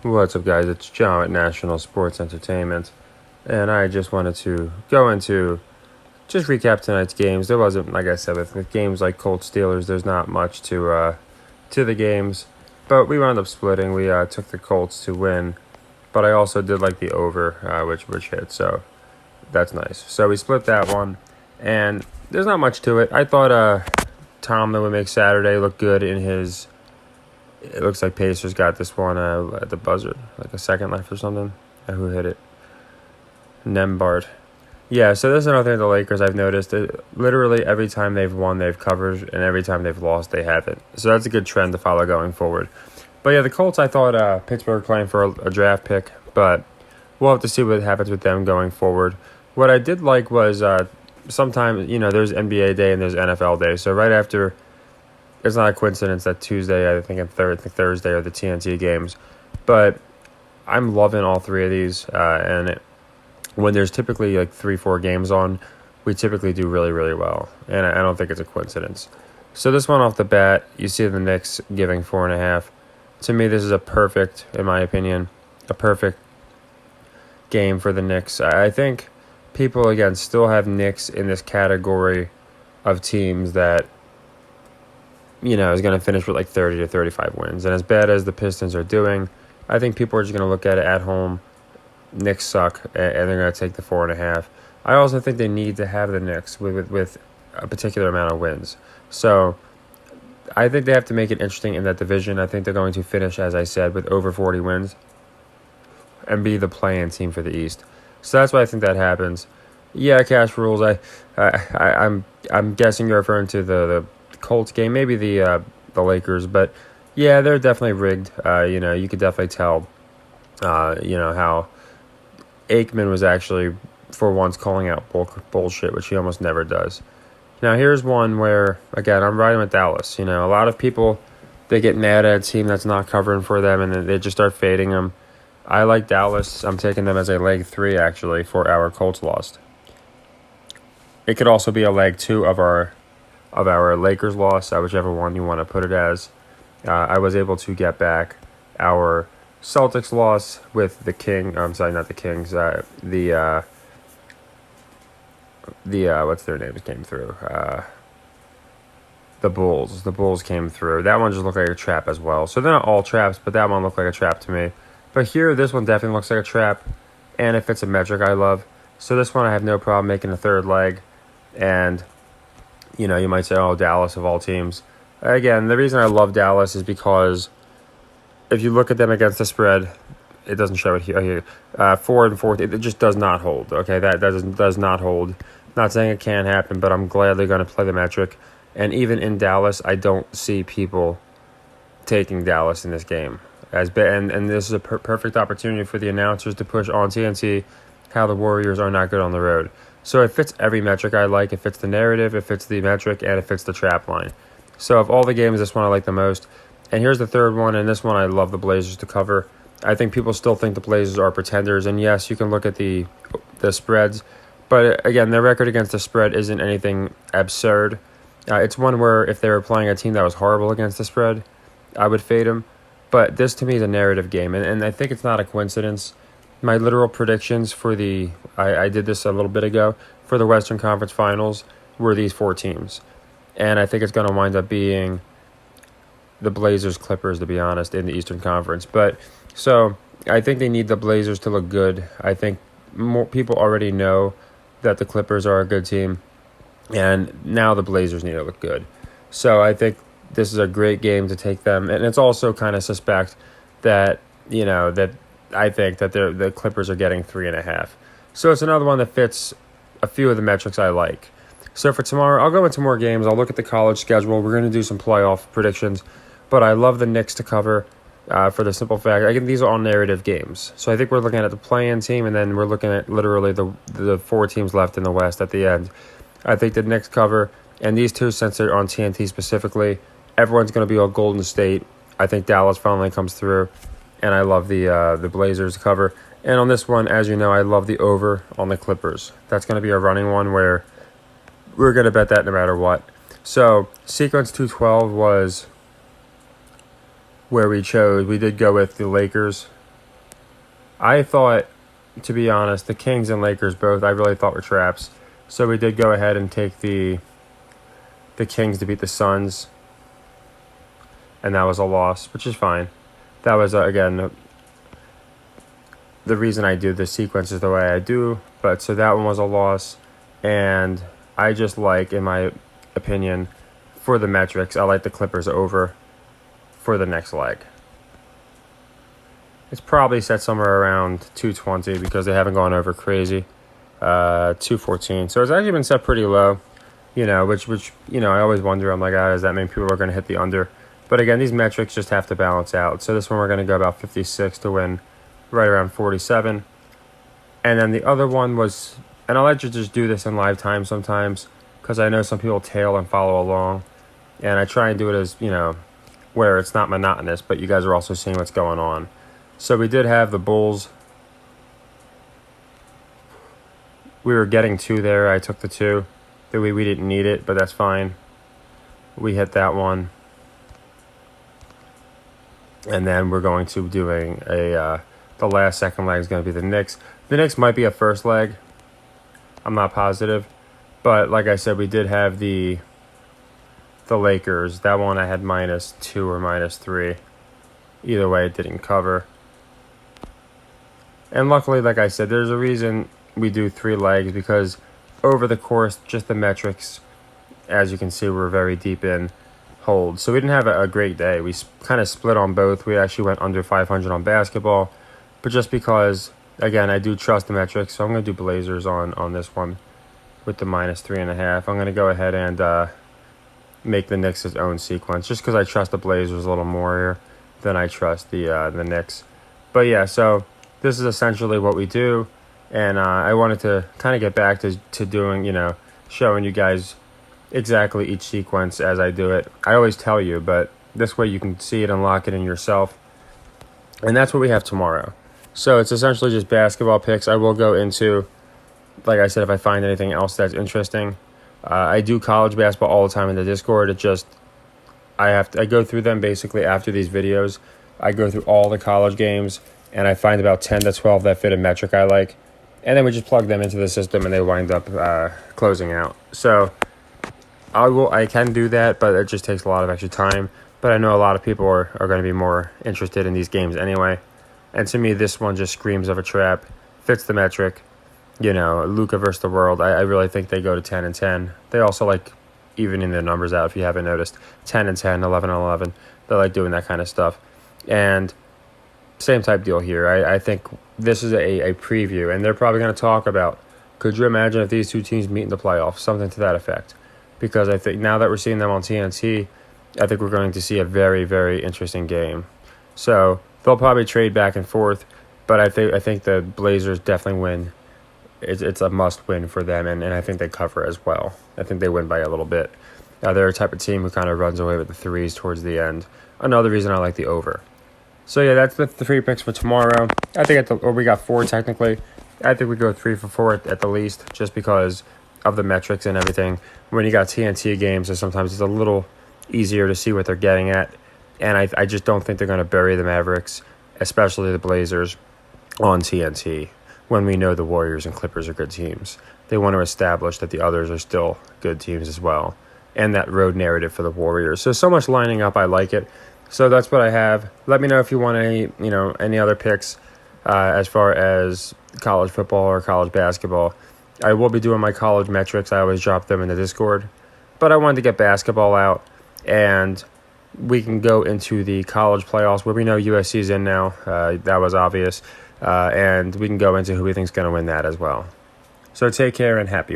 What's up, guys? It's John at National Sports Entertainment, and I just wanted to go into just recap tonight's games. There wasn't, like I said, with games like Colts Steelers, there's not much to the games, but we wound up splitting. We took the Colts to win, but I also did like the over, which hit, so that's nice. So we split that one, and there's not much to it. I thought Tom that would make Saturday look good in his. It looks like Pacers got this one at the buzzer, like a second left or something. Who hit it? Nembard. Yeah, so this is another thing the Lakers I've noticed. Literally every time they've won, they've covered, and every time they've lost, they haven't. So that's a good trend to follow going forward. But yeah, the Colts, I thought Pittsburgh playing for a draft pick, but we'll have to see what happens with them going forward. What I did like was sometimes, there's NBA Day and there's NFL Day. So right after. It's not a coincidence that Tuesday, I think, and Thursday are the TNT games. But I'm loving all three of these. When there's typically like 3-4 games on, we typically do really, really well. And I don't think it's a coincidence. So this one off the bat, you see the Knicks giving 4.5. To me, this is in my opinion, a perfect game for the Knicks. I think people, again, still have Knicks in this category of teams that is going to finish with like 30 to 35 wins. And as bad as the Pistons are doing, I think people are just going to look at it at home. Knicks suck, and they're going to take the 4.5. I also think they need to have the Knicks with a particular amount of wins. So I think they have to make it interesting in that division. I think they're going to finish, as I said, with over 40 wins and be the play-in team for the East. So that's why I think that happens. Yeah, cash rules. I'm guessing you're referring to the Colts game, maybe the Lakers, but yeah, they're definitely rigged. You could definitely tell, how Aikman was actually for once calling out bullshit, which he almost never does. Now here's one where, again, I'm riding with Dallas. A lot of people, they get mad at a team that's not covering for them, and they just start fading them. I like Dallas. I'm taking them as a leg 3, actually, for our Colts lost. It could also be a leg 2 of our Lakers loss, whichever one you want to put it as. I was able to get back our Celtics loss with the King. I'm sorry, not the Kings. The what's their names came through. The Bulls. The Bulls came through. That one just looked like a trap as well. So they're not all traps, but that one looked like a trap to me. But here, this one definitely looks like a trap, and it fits a metric I love. So this one I have no problem making a third leg, and. You might say, oh, Dallas of all teams. Again, the reason I love Dallas is because if you look at them against the spread, it doesn't show it here. 4 and 4, it just does not hold. Okay, that does not hold. Not saying it can't happen, but I'm glad they're going to play the metric. And even in Dallas, I don't see people taking Dallas in this game. And this is a perfect opportunity for the announcers to push on TNT how the Warriors are not good on the road. So it fits every metric I like. It fits the narrative, it fits the metric, and it fits the trap line. So of all the games, this one I like the most. And here's the third one, and this one I love the Blazers to cover. I think people still think the Blazers are pretenders, and yes, you can look at the spreads. But again, their record against the spread isn't anything absurd. It's one where if they were playing a team that was horrible against the spread, I would fade them. But this to me is a narrative game, and I think it's not a coincidence. My literal predictions for I did this a little bit ago, for the Western Conference Finals were these 4 teams. And I think it's going to wind up being the Blazers, Clippers, to be honest, in the Eastern Conference. But so I think they need the Blazers to look good. I think more people already know that the Clippers are a good team, and now the Blazers need to look good. So I think this is a great game to take them. And it's also kind of suspect that, that I think that the Clippers are getting 3.5. So it's another one that fits a few of the metrics I like. So for tomorrow, I'll go into more games. I'll look at the college schedule. We're going to do some playoff predictions. But I love the Knicks to cover for the simple fact. These are all narrative games. So I think we're looking at the play-in team, and then we're looking at literally the 4 teams left in the West at the end. I think the Knicks cover, and these two, since they're on TNT specifically, everyone's going to be all Golden State. I think Dallas finally comes through. And I love the Blazers cover. And on this one, as you know, I love the over on the Clippers. That's going to be a running one where we're going to bet that no matter what. So sequence 212 was where we did go with the Lakers I thought, to be honest, the Kings and Lakers both I really thought were traps. So we did go ahead and take the Kings to beat the Suns, and that was a loss, which is fine. That was again the reason I do the sequences the way I do. But so that one was a loss, and I just like, in my opinion, for the metrics, I like the Clippers over for the next leg. It's probably set somewhere around 220 because they haven't gone over crazy. 214. So it's actually been set pretty low, which I always wonder. I'm like, does that mean people are going to hit the under? But again, these metrics just have to balance out. So this one we're going to go about 56 to win right around 47. And then the other one was, and I'll let you just do this in live time sometimes because I know some people tail and follow along. And I try and do it as, where it's not monotonous, but you guys are also seeing what's going on. So we did have the Bulls. We were getting 2 there. I took the 2. We didn't need it, but that's fine. We hit that one. And then we're going to doing the last second leg is going to be the Knicks. The Knicks might be a first leg. I'm not positive. But like I said, we did have the Lakers. That one I had -2 or -3. Either way, it didn't cover. And luckily, like I said, there's a reason we do 3 legs because over the course, just the metrics, as you can see, we're very deep in hold. So we didn't have a great day. We kind of split on both. We actually went under 500 on basketball. But just because, again, I do trust the metrics, so I'm going to do Blazers on this one with the -3.5. I'm going to go ahead and make the Knicks its own sequence just because I trust the Blazers a little more here than I trust the Knicks. But yeah, so this is essentially what we do, and I wanted to kind of get back to doing, showing you guys exactly each sequence as I do it. I always tell you, but this way you can see it and lock it in yourself. And that's what we have tomorrow. So it's essentially just basketball picks. I will go into, like I said, if I find anything else that's interesting. I do college basketball all the time in the Discord. I go through them basically after these videos. I go through all the college games, and I find about 10 to 12 that fit a metric I like. And then we just plug them into the system, and they wind up closing out. So I can do that, but it just takes a lot of extra time. But I know a lot of people are going to be more interested in these games anyway. And to me, this one just screams of a trap. Fits the metric. Luka versus the world. I really think they go to 10 and 10. They also like evening their numbers out, if you haven't noticed. 10 and 10, 11 and 11. They like doing that kind of stuff. And same type deal here. I think this is a preview, and they're probably going to talk about, could you imagine if these two teams meet in the playoffs? Something to that effect. Because I think now that we're seeing them on TNT, I think we're going to see a very, very interesting game. So they'll probably trade back and forth, but I think the Blazers definitely win. It's a must-win for them, and I think they cover as well. I think they win by a little bit. They're a type of team who kind of runs away with the threes towards the end. Another reason I like the over. So yeah, that's the 3 picks for tomorrow. I think we got 4 technically. I think we go 3 for 4 at the least, just because of the metrics and everything. When you got TNT games, so sometimes it's a little easier to see what they're getting at. And I just don't think they're going to bury the Mavericks, especially the Blazers, on TNT. When we know the Warriors and Clippers are good teams. They want to establish that the others are still good teams as well. And that road narrative for the Warriors. So much lining up, I like it. So that's what I have. Let me know if you want any other picks as far as college football or college basketball. I will be doing my college metrics. I always drop them in the Discord. But I wanted to get basketball out, and we can go into the college playoffs where we know USC's in now. That was obvious. And we can go into who we think is going to win that as well. So take care and happy.